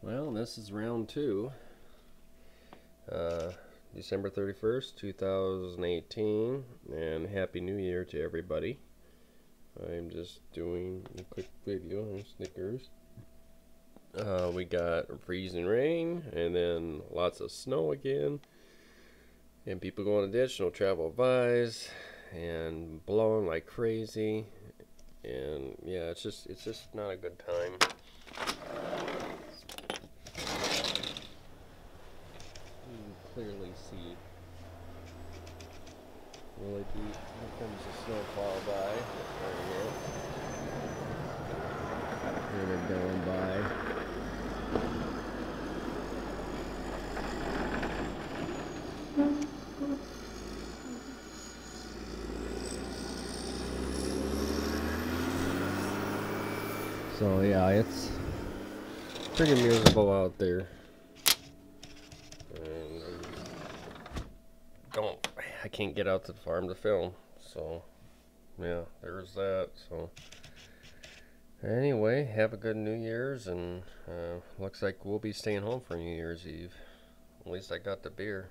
Well, this is round two. Uh, December 31st, 2018, and Happy New Year to everybody. I'm just doing a quick video on Snickers. We got freezing rain, and then lots of snow again, and people going to ditch, no travel advised, and blowing like crazy, and yeah, it's just not a good time. You can clearly see really deep. Here comes the snowfall by. Here they're going by. So yeah, it's pretty miserable out there. And I can't get out to the farm to film. So yeah, there's that. So anyway, have a good New Year's, and looks like we'll be staying home for New Year's Eve. At least I got the beer.